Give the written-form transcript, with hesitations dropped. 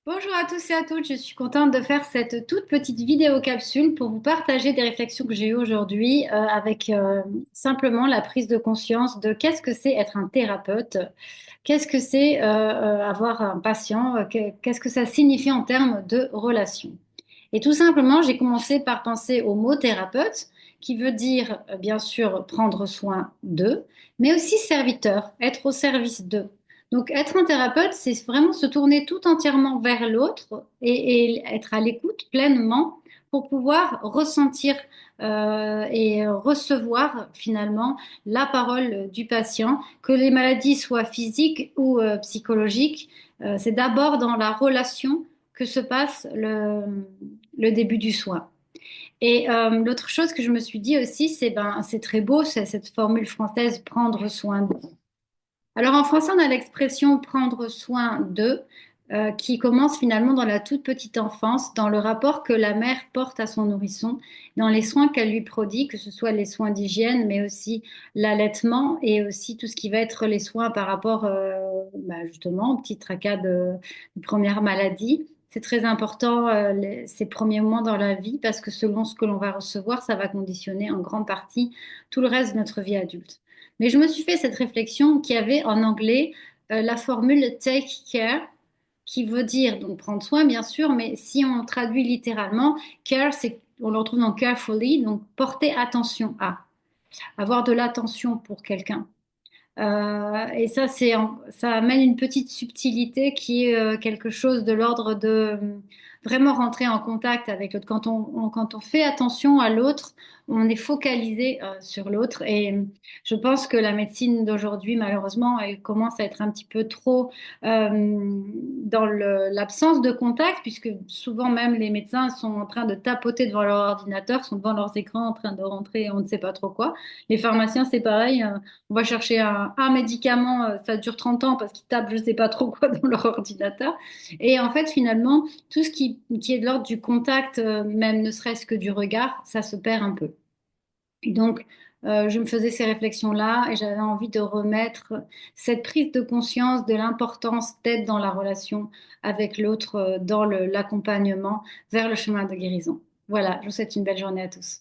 Bonjour à tous et à toutes, je suis contente de faire cette toute petite vidéo capsule pour vous partager des réflexions que j'ai eues aujourd'hui avec simplement la prise de conscience de qu'est-ce que c'est être un thérapeute, qu'est-ce que c'est avoir un patient, qu'est-ce que ça signifie en termes de relation. Et tout simplement, j'ai commencé par penser au mot thérapeute qui veut dire bien sûr prendre soin d'eux, mais aussi serviteur, être au service d'eux. Donc, être un thérapeute, c'est vraiment se tourner tout entièrement vers l'autre et être à l'écoute pleinement pour pouvoir ressentir et recevoir finalement la parole du patient, que les maladies soient physiques ou psychologiques. C'est d'abord dans la relation que se passe le début du soin. Et l'autre chose que je me suis dit aussi, c'est très beau, c'est cette formule française prendre soin de. Alors en français, on a l'expression prendre soin d'eux, qui commence finalement dans la toute petite enfance, dans le rapport que la mère porte à son nourrisson, dans les soins qu'elle lui prodigue, que ce soit les soins d'hygiène, mais aussi l'allaitement et aussi tout ce qui va être les soins par rapport justement aux petits tracas de première maladie. C'est très important ces premiers moments dans la vie parce que selon ce que l'on va recevoir, ça va conditionner en grande partie tout le reste de notre vie adulte. Mais je me suis fait cette réflexion qu'il y avait en anglais la formule take care, qui veut dire donc prendre soin, bien sûr, mais si on traduit littéralement, care, on le retrouve dans carefully, donc porter attention à, avoir de l'attention pour quelqu'un. Et ça, ça amène une petite subtilité qui est quelque chose de l'ordre de vraiment rentrer en contact avec l'autre. Quand on fait attention à l'autre, on est focalisé sur l'autre. Et je pense que la médecine d'aujourd'hui, malheureusement, elle commence à être un petit peu trop dans l'absence de contact, puisque souvent même les médecins sont en train de tapoter devant leur ordinateur, sont devant leurs écrans en train de rentrer, on ne sait pas trop quoi. Les pharmaciens, c'est pareil. On va chercher un médicament, ça dure 30 ans parce qu'ils tapent je sais pas trop quoi dans leur ordinateur. Et en fait, finalement, tout ce qui est de l'ordre du contact, même ne serait-ce que du regard, ça se perd un peu. Et donc, je me faisais ces réflexions-là et j'avais envie de remettre cette prise de conscience de l'importance d'être dans la relation avec l'autre, dans l'accompagnement vers le chemin de guérison. Voilà, je vous souhaite une belle journée à tous.